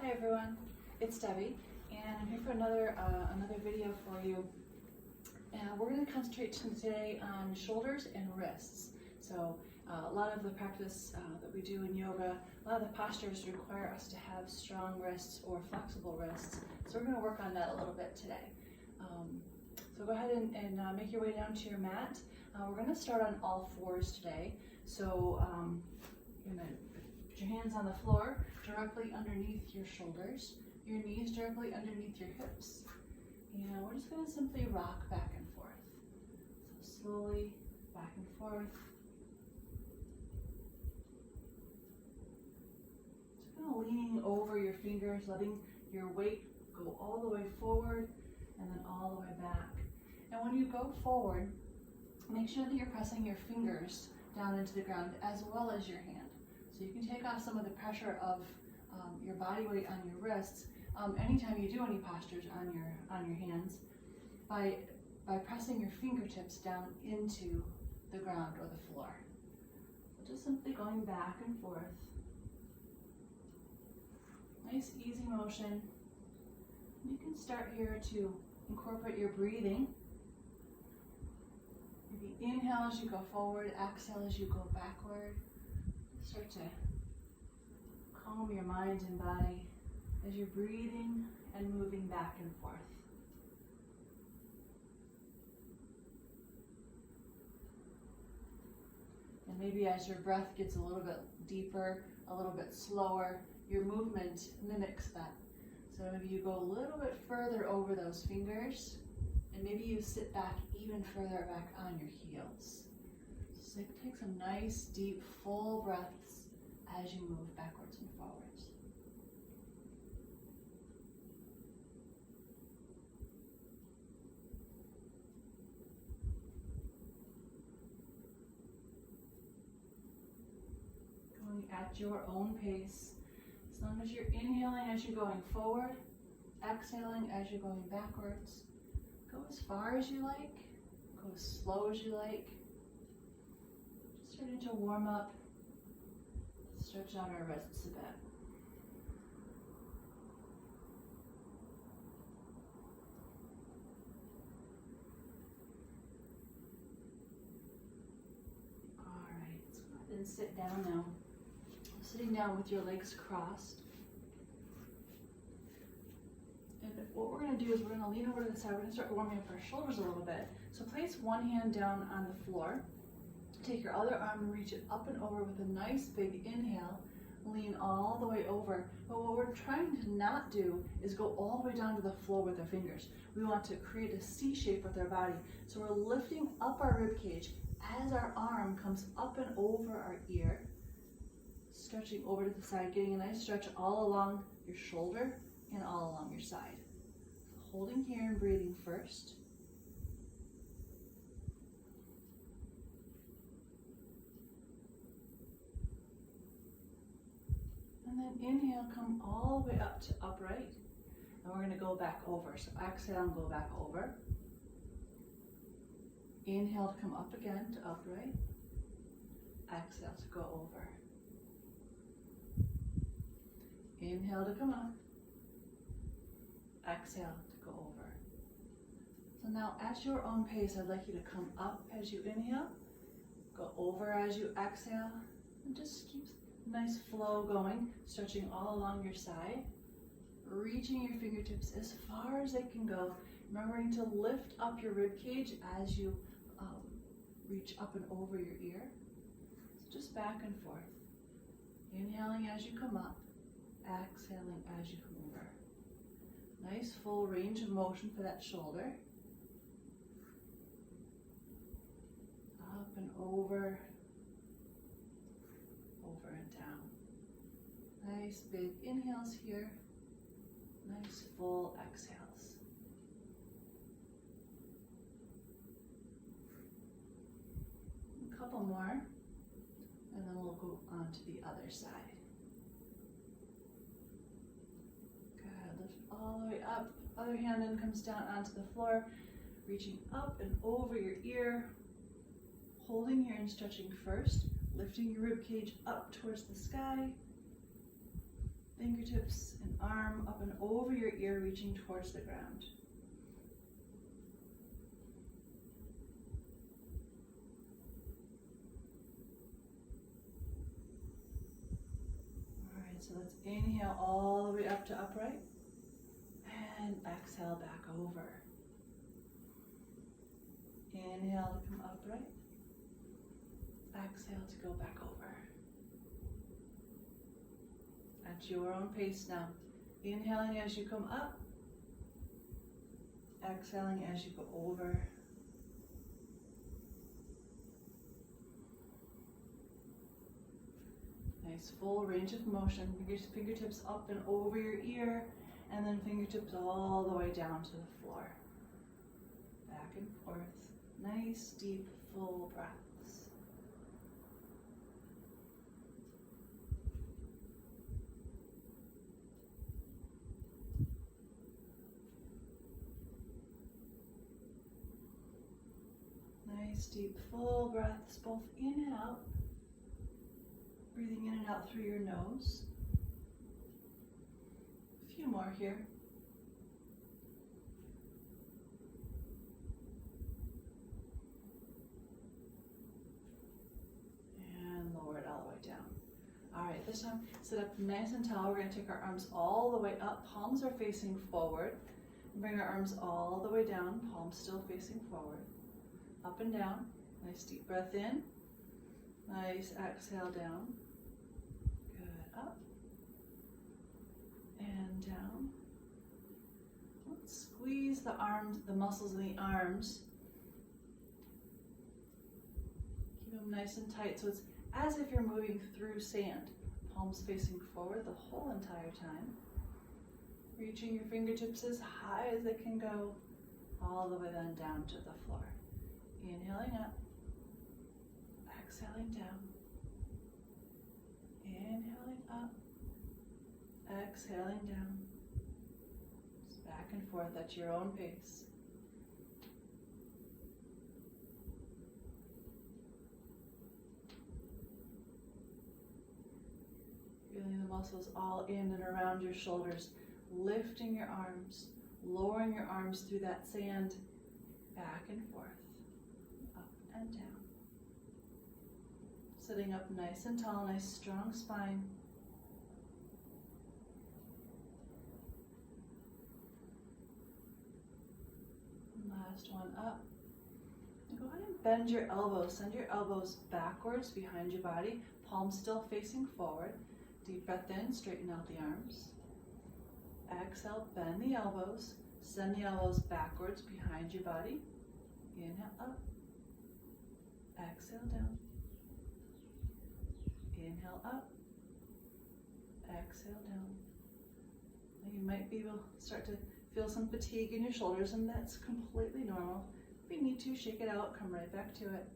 Hi everyone, it's Debbie, and I'm here for another video for you. We're going to concentrate today on shoulders and wrists. So a lot of the practice that we do in yoga, a lot of the postures require us to have strong wrists or flexible wrists. So we're going to work on that a little bit today. So go ahead and make your way down to your mat. We're going to start on all fours today. So you're going to put your hands on the floor directly underneath your shoulders, your knees directly underneath your hips. And we're just going to simply rock back and forth. So slowly back and forth. Just kind of leaning over your fingers, letting your weight go all the way forward and then all the way back. And when you go forward, make sure that you're pressing your fingers down into the ground as well as your hand. So you can take off some of the pressure of your body weight on your wrists anytime you do any postures on your hands by pressing your fingertips down into the ground or the floor. So just simply going back and forth. Nice easy motion. You can start here to incorporate your breathing. Maybe inhale as you go forward, exhale as you go backward. Start to calm your mind and body as you're breathing and moving back and forth. And maybe as your breath gets a little bit deeper, a little bit slower, your movement mimics that. So maybe you go a little bit further over those fingers, and maybe you sit back even further back on your heels. So take some nice, deep, full breaths as you move backwards and forwards. Going at your own pace. As long as you're inhaling as you're going forward, exhaling as you're going backwards. Go as far as you like, go as slow as you like. Just starting to warm up, stretch out our wrists a bit. All right, let's go ahead and sit down now. Sitting down with your legs crossed. And what we're going to do is we're going to lean over to the side. We're going to start warming up our shoulders a little bit. So place one hand down on the floor. Take your other arm and reach it up and over with a nice big inhale. Lean all the way over. But what we're trying to not do is go all the way down to the floor with our fingers. We want to create a C shape with our body. So we're lifting up our rib cage as our arm comes up and over our ear. Stretching over to the side, getting a nice stretch all along your shoulder and all along your side. So holding here and breathing first. And then inhale, come all the way up to upright. And we're going to go back over. So exhale and go back over. Inhale to come up again to upright. Exhale to go over. Inhale to come up. Exhale to go over. So now at your own pace, I'd like you to come up as you inhale, go over as you exhale, and just keep a nice flow going, stretching all along your side, reaching your fingertips as far as they can go, remembering to lift up your rib cage as you reach up and over your ear. So just back and forth, inhaling as you come up, exhaling as you come over. Nice full range of motion for that shoulder. Up and over, over and down. Nice big inhales here. Nice full exhales. A couple more, and then we'll go on to the other side. All the way up. Other hand then comes down onto the floor, reaching up and over your ear, holding here and stretching first, lifting your rib cage up towards the sky, fingertips and arm up and over your ear, reaching towards the ground. All right, so let's inhale all the way up to upright and exhale back over. Inhale to come upright. Exhale to go back over. At your own pace now. Inhaling as you come up. Exhaling as you go over. Nice full range of motion. Fingertips up and over your ear, and then fingertips all the way down to the floor. Back and forth. Nice, deep, full breaths. Nice, deep, full breaths, both in and out. Breathing in and out through your nose. A few more here. And lower it all the way down. All right, this time sit up nice and tall. We're going to take our arms all the way up. Palms are facing forward. Bring our arms all the way down. Palms still facing forward. Up and down. Nice deep breath in. Nice exhale down. Good. Up and down. Let's squeeze the arms, the muscles in the arms. Keep them nice and tight so it's as if you're moving through sand. Palms facing forward the whole entire time. Reaching your fingertips as high as they can go, all the way then down to the floor. Inhaling up, exhaling down. Inhaling up, exhaling down. Just back and forth at your own pace. Feeling the muscles all in and around your shoulders, lifting your arms, lowering your arms through that sand, back and forth, up and down. Sitting up nice and tall, nice strong spine. And last one up. And go ahead and bend your elbows. Send your elbows backwards behind your body, palms still facing forward. Deep breath in, straighten out the arms. Exhale, bend the elbows. Send the elbows backwards behind your body. Inhale up. Exhale down. Inhale up. Exhale down. Now you might be able to start to feel some fatigue in your shoulders, and that's completely normal. If you need to, shake it out, come right back to it.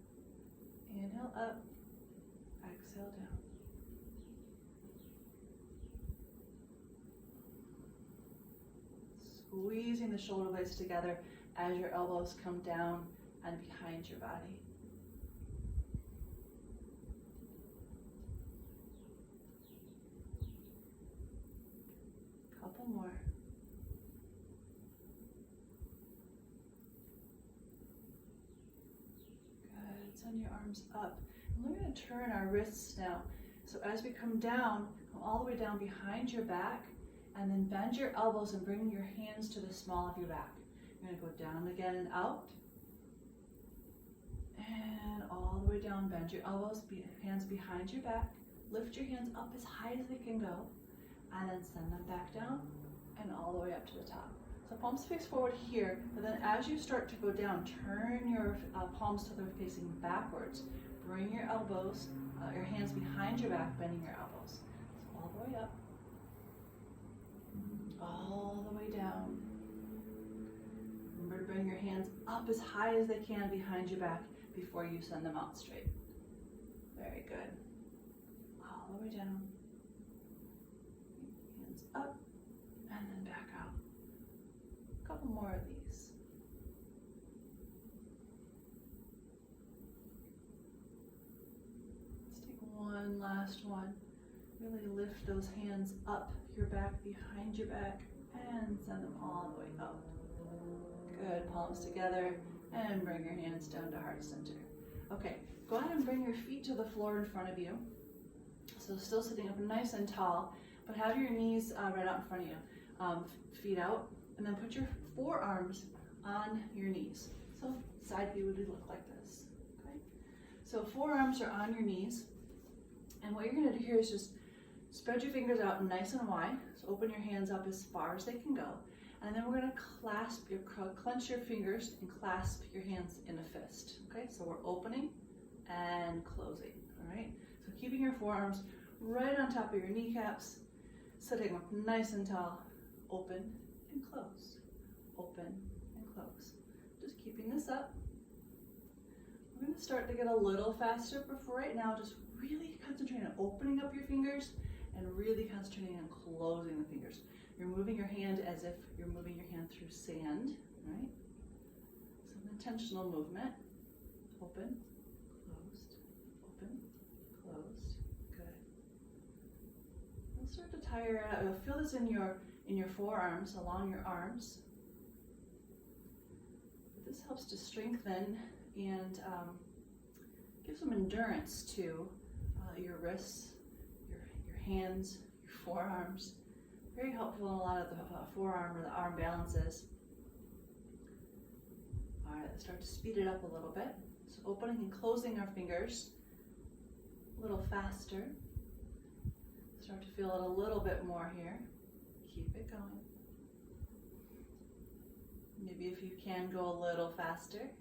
Inhale up. Exhale down. Squeezing the shoulder blades together as your elbows come down and behind your body. Couple more. Good. Send your arms up. And we're going to turn our wrists now. So as we come down, come all the way down behind your back, and then bend your elbows and bring your hands to the small of your back. You're going to go down again and out. And all the way down, bend your elbows, hands behind your back. Lift your hands up as high as they can go. And then send them back down and all the way up to the top. So palms face forward here, but then as you start to go down, turn your palms till they're facing backwards. Bring your elbows, your hands behind your back, bending your elbows. So all the way up. All the way down. Remember to bring your hands up as high as they can behind your back before you send them out straight. Very good. All the way down. Hands up and then back out. A couple more of these. Let's take one last one. Really lift those hands up your back, behind your back, and send them all the way up. Good, palms together, and bring your hands down to heart center. Okay, go ahead and bring your feet to the floor in front of you. So still sitting up nice and tall, but have your knees right out in front of you. Feet out, and then put your forearms on your knees. So side view would look like this, okay? So forearms are on your knees, and what you're gonna do here is just spread your fingers out nice and wide. So open your hands up as far as they can go. And then we're gonna clench your fingers and clasp your hands in a fist, okay? So we're opening and closing, all right? So keeping your forearms right on top of your kneecaps, sitting up nice and tall, open and close, open and close. Just keeping this up. We're gonna start to get a little faster, but for right now, just really concentrating on opening up your fingers and really concentrating on closing the fingers. You're moving your hand as if you're moving your hand through sand, right? So an intentional movement. Open, closed, open, closed. Good. You'll start to tire out. You'll feel this in your forearms, along your arms. But this helps to strengthen and give some endurance to your wrists, your hands, your forearms. Very helpful in a lot of the forearm or the arm balances. All right, let's start to speed it up a little bit. So opening and closing our fingers a little faster. Start to feel it a little bit more here. Keep it going. Maybe if you can go a little faster.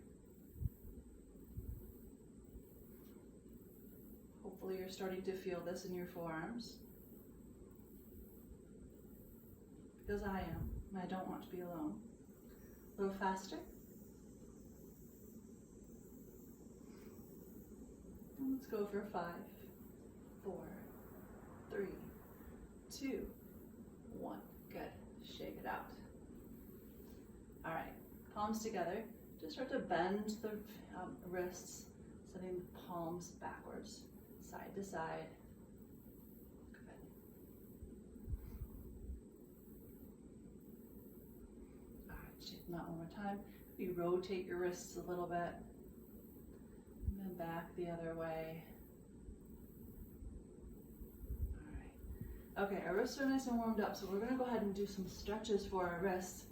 Hopefully you're starting to feel this in your forearms. Because I am, and I don't want to be alone. A little faster. And let's go for 5, 4, 3, 2, 1. Good. Shake it out. All right, palms together. Just start to bend the wrists, sending the palms backwards, side to side. That one more time. You rotate your wrists a little bit, and then back the other way. All right. Okay, our wrists are nice and warmed up, so we're gonna go ahead and do some stretches for our wrists.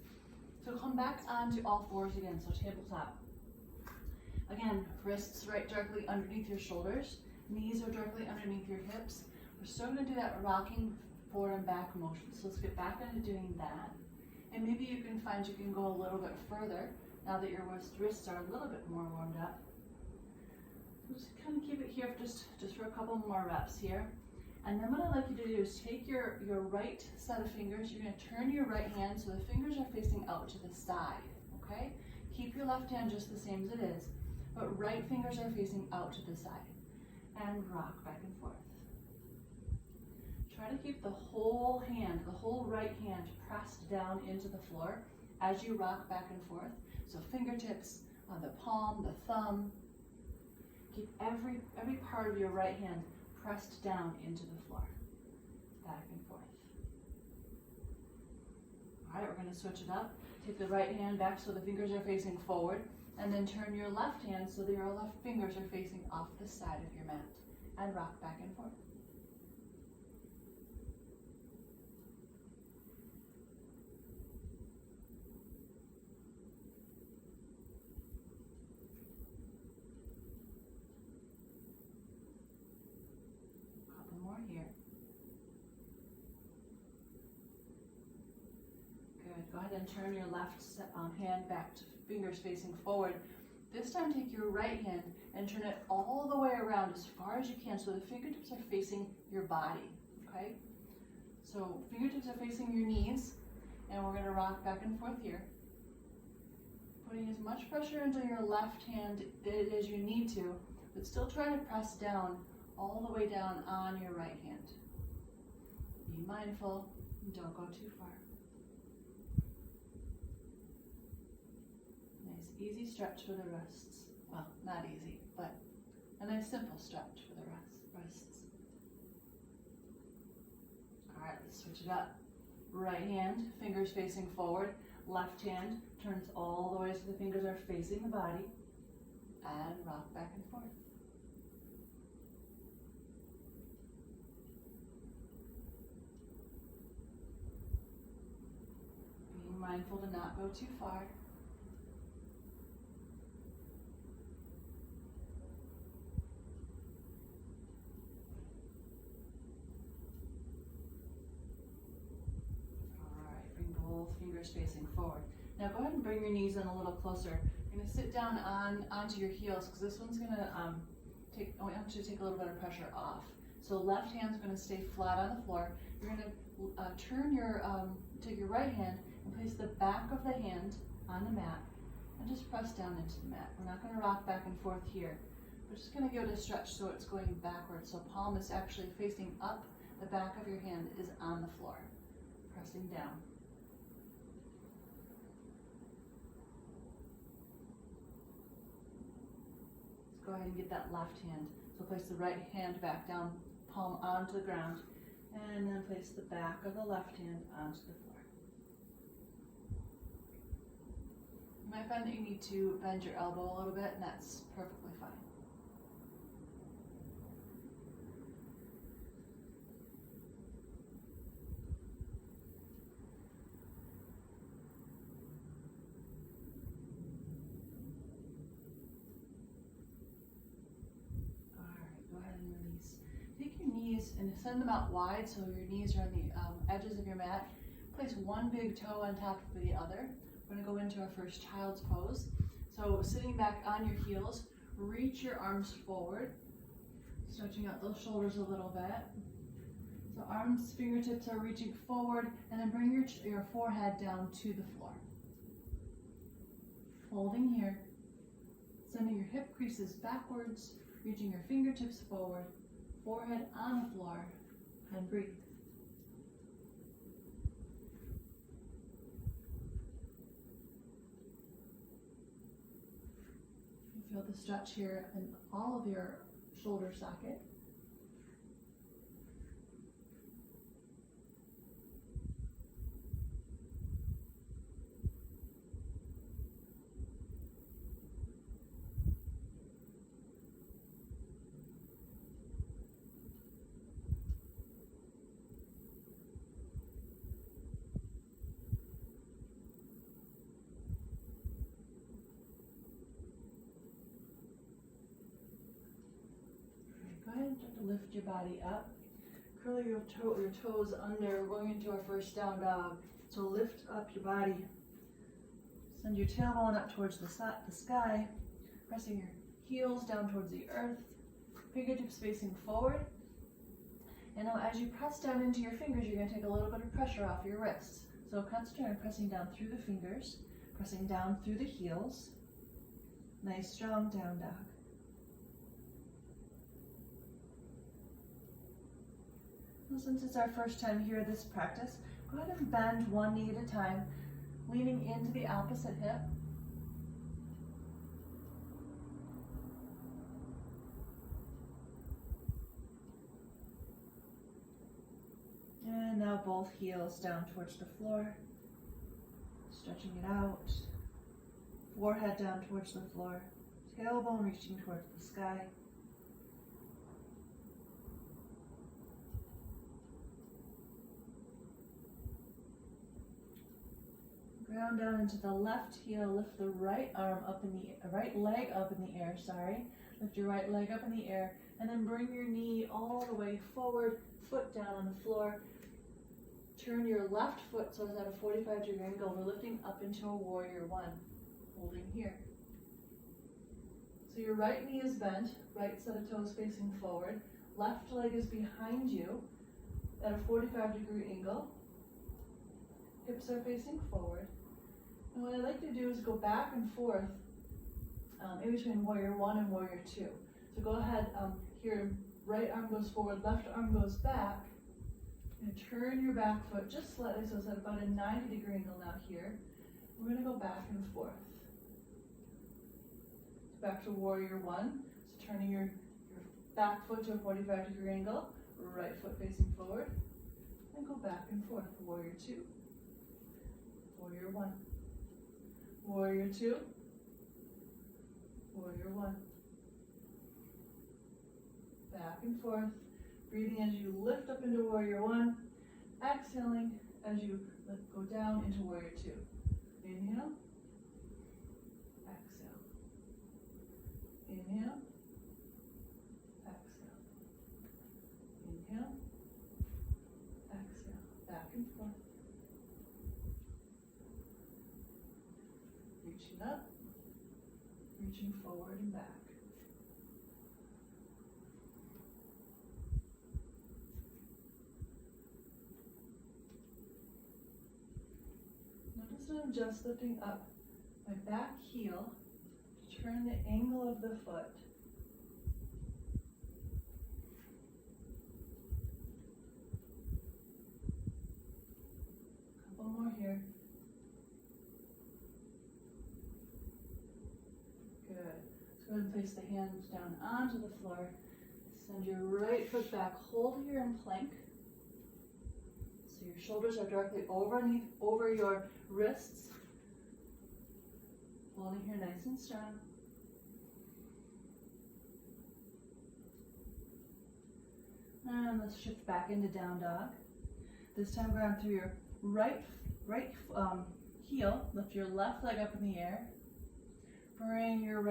So come back onto all fours again, so tabletop. Again, wrists right directly underneath your shoulders, knees are directly underneath your hips. We're still gonna do that rocking forward and back motion. So let's get back into doing that. And maybe you can find you can go a little bit further now that your wrists are a little bit more warmed up. Just kind of keep it here for just for a couple more reps here. And then what I'd like you to do is take your right set of fingers. You're going to turn your right hand so the fingers are facing out to the side, okay? Keep your left hand just the same as it is, but right fingers are facing out to the side. And rock back and forth. Try to keep the whole hand, the whole right hand pressed down into the floor as you rock back and forth. So fingertips on the palm, the thumb. Keep every part of your right hand pressed down into the floor. Back and forth. All right, we're going to switch it up. Take the right hand back so the fingers are facing forward, and then turn your left hand so that your left fingers are facing off the side of your mat. And rock back and forth. Here. Good. Go ahead and turn your left hand back to fingers facing forward. This time take your right hand and turn it all the way around as far as you can so the fingertips are facing your body, okay? So fingertips are facing your knees, and we're going to rock back and forth here. Putting as much pressure into your left hand as you need to, but still trying to press down all the way down on your right hand. Be mindful, don't go too far. Nice easy stretch for the wrists. Well, not easy, but a nice simple stretch for the wrists. All right, let's switch it up. Right hand, fingers facing forward. Left hand turns all the way so the fingers are facing the body. And rock back and forth. Being mindful to not go too far. Both fingers facing forward. Now go ahead and bring your knees in a little closer. You're going to sit down onto your heels because this one's going to I want you to take a little bit of pressure off. So left hand's going to stay flat on the floor. You're going to turn take your right hand and place the back of the hand on the mat and just press down into the mat. We're not going to rock back and forth here. We're just going to give it a stretch so it's going backwards. So palm is actually facing up. The back of your hand is on the floor. Pressing down. Go ahead and get that left hand. So place the right hand back down, palm onto the ground, and then place the back of the left hand onto the floor. You might find that you need to bend your elbow a little bit, and that's perfectly fine. Take your knees and send them out wide so your knees are on the edges of your mat. Place one big toe on top of the other. We're going to go into our first child's pose. So sitting back on your heels, reach your arms forward, stretching out those shoulders a little bit. So arms, fingertips are reaching forward, and then bring your forehead down to the floor. Holding here, sending your hip creases backwards, reaching your fingertips forward, forehead on the floor, and breathe. You feel the stretch here in all of your shoulder socket. Go ahead and start to lift your body up. Curl your toes under, going into our first down dog. So lift up your body. Send your tailbone up towards the sky, pressing your heels down towards the earth, fingertips facing forward. And now as you press down into your fingers, you're going to take a little bit of pressure off your wrists. So concentrate on pressing down through the fingers, pressing down through the heels. Nice strong down dog. Since it's our first time here at this practice, go ahead and bend one knee at a time, leaning into the opposite hip. And now both heels down towards the floor, stretching it out, forehead down towards the floor, tailbone reaching towards the sky. Ground down into the left heel, lift the right arm up in the right leg up in the air, Lift your right leg up in the air, and then bring your knee all the way forward, foot down on the floor. Turn your left foot so it's at a 45-degree angle. We're lifting up into a warrior one, holding here. So your right knee is bent, right set of toes facing forward. Left leg is behind you at a 45-degree angle. Hips are facing forward. And what I like to do is go back and forth in between warrior one and warrior two. So go ahead, here, right arm goes forward, left arm goes back, and turn your back foot just slightly, so it's at about a 90-degree angle now here. We're going to go back and forth. Back to warrior one, so turning your back foot to a 45-degree angle, right foot facing forward, and go back and forth. Warrior two, warrior one, warrior two, warrior one. Back and forth, breathing as you lift up into warrior one, exhaling as you go down into warrior two. Inhale, exhale. Inhale, exhale. Inhale, exhale. Back and forth. Reaching up, reaching forward and back. Notice that I'm just lifting up my back heel to turn the angle of the foot. Couple more here. Good. So go ahead and place the hands down onto the floor. Send your right foot back. Hold here in plank. So your shoulders are directly over your wrists. Holding here nice and strong. And let's shift back into down dog. This time ground through your right heel. Lift your left leg up in the air. Bring your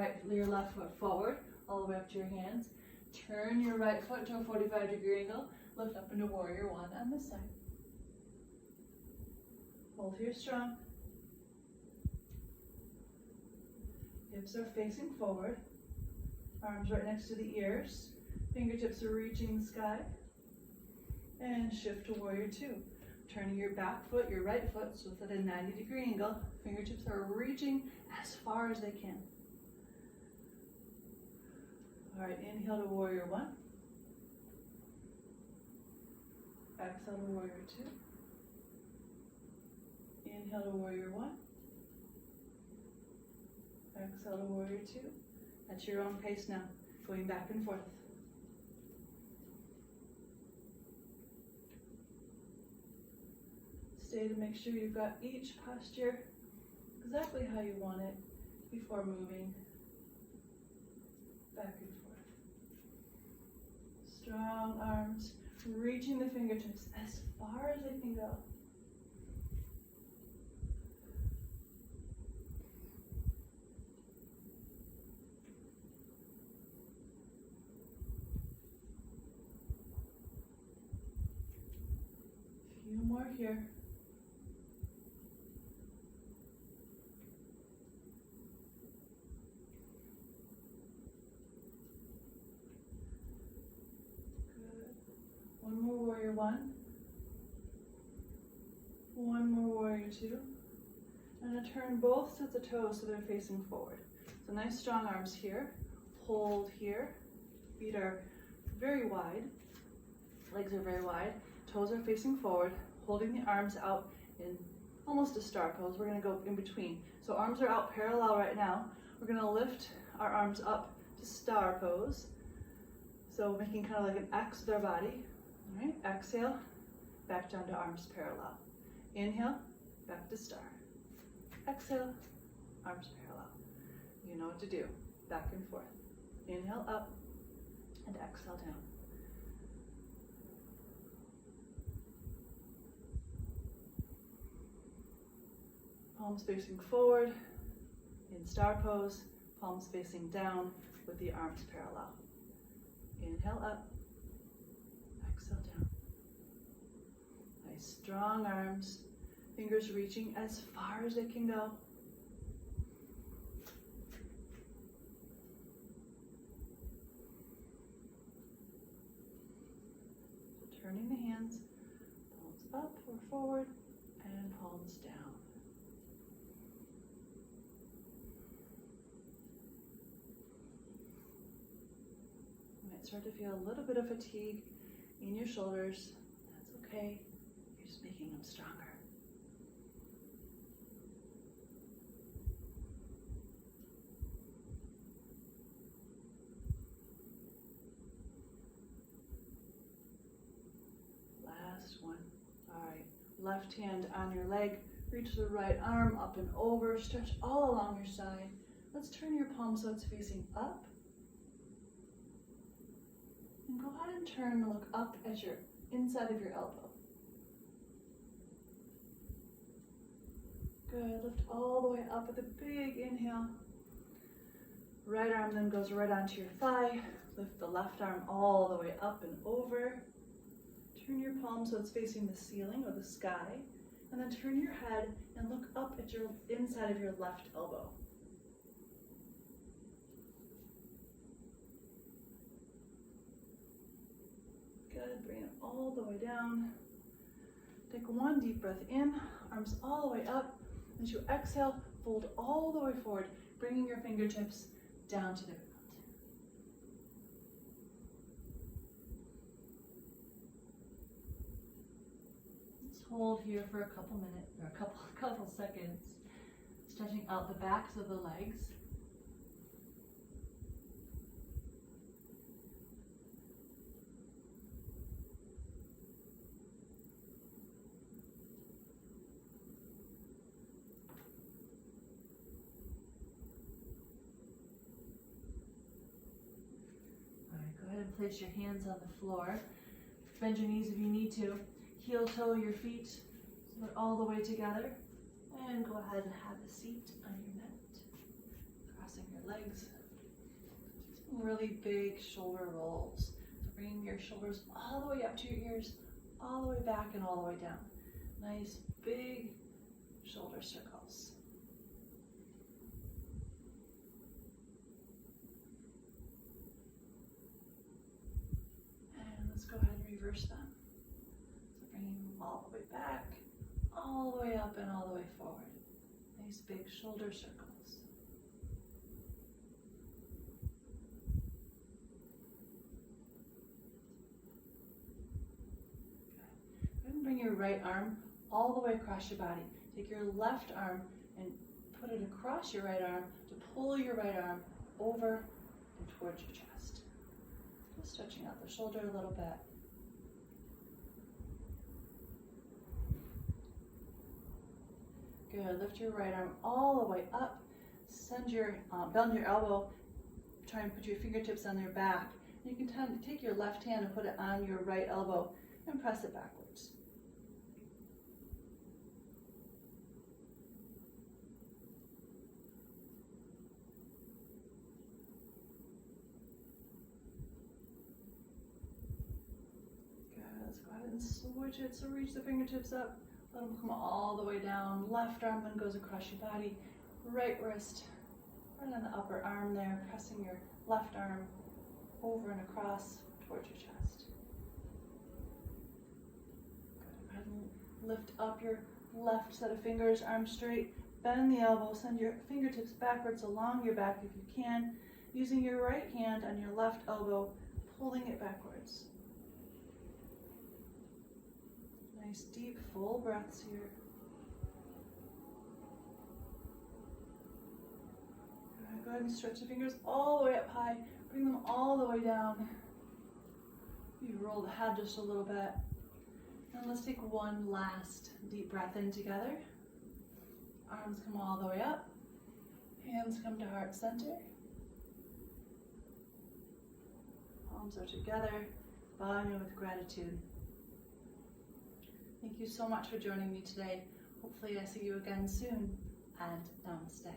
left foot forward, all the way up to your hands. Turn your right foot to a 45-degree angle. Lift up into warrior one on this side. Hold here strong. Hips are facing forward. Arms right next to the ears. Fingertips are reaching the sky. And shift to warrior two. Turning your back foot, your right foot, so it's at a 90-degree angle. Fingertips are reaching as far as they can. All right, inhale to warrior one. Exhale to warrior two. Inhale to warrior one. Exhale to warrior two. At your own pace now, going back and forth. Stay to make sure you've got each posture exactly how you want it before moving back and forth. Strong arms, reaching the fingertips as far as they can go. A few more here. One more warrior one. One more warrior two. And then turn both sets of toes so they're facing forward. So nice strong arms here. Hold here. Feet are very wide. Legs are very wide. Toes are facing forward. Holding the arms out in almost a star pose. We're going to go in between. So arms are out parallel right now. We're going to lift our arms up to star pose. So making kind of like an X with our body. All right, exhale, back down to arms parallel. Inhale, back to star. Exhale, arms parallel. You know what to do. Back and forth. Inhale up and exhale down. Palms facing forward in star pose, palms facing down with the arms parallel. Inhale up, exhale down. Nice strong arms, fingers reaching as far as they can go. Turning the hands, palms up or forward, and palms down. Start to feel a little bit of fatigue in your shoulders. That's okay. You're just making them stronger. Last one. Left hand on your leg, reach the right arm up and over, stretch all along your side. Let's turn your palm so it's facing up. And go ahead and turn and look up at your inside of your elbow. Good, lift all the way up with a big inhale. Right arm then goes right onto your thigh. Lift the left arm all the way up and over. Turn your palm so it's facing the ceiling or the sky. And then turn your head and look up at your inside of your left elbow. Good, bring it all the way down. Take one deep breath in, arms all the way up. As you exhale, fold all the way forward, bringing your fingertips down to the ground. Let's hold here for a couple minutes, or a couple seconds, stretching out the backs of the legs. And place your hands on the floor. Bend your knees if you need to. Heel toe your feet so they're all the way together. And go ahead and have a seat on your mat. Crossing your legs. Some really big shoulder rolls. So bringing your shoulders all the way up to your ears, all the way back and all the way down. Nice big shoulder circles. Go ahead and reverse them. So bringing them all the way back, all the way up and all the way forward. Nice big shoulder circles. Good. And bring your right arm all the way across your body. Take your left arm and put it across your right arm to pull your right arm over and towards your chest. Just stretching out the shoulder a little bit. Good. Lift your right arm all the way up. Send your bend your elbow. Try and put your fingertips on your back. You can take your left hand and put it on your right elbow and press it backwards. And switch it, so reach the fingertips up, let them come all the way down. Left arm then goes across your body, right wrist, right on the upper arm there, pressing your left arm over and across towards your chest. Good. Go ahead and lift up your left set of fingers, arms straight, bend the elbow, send your fingertips backwards along your back if you can, using your right hand on your left elbow, pulling it backwards. Nice deep full breaths here. Go ahead and stretch the fingers all the way up high. Bring them all the way down. You roll the head just a little bit. And let's take one last deep breath in together. Arms come all the way up. Hands come to heart center. Palms are together. Bowing with gratitude. Thank you so much for joining me today. Hopefully I see you again soon, and namaste.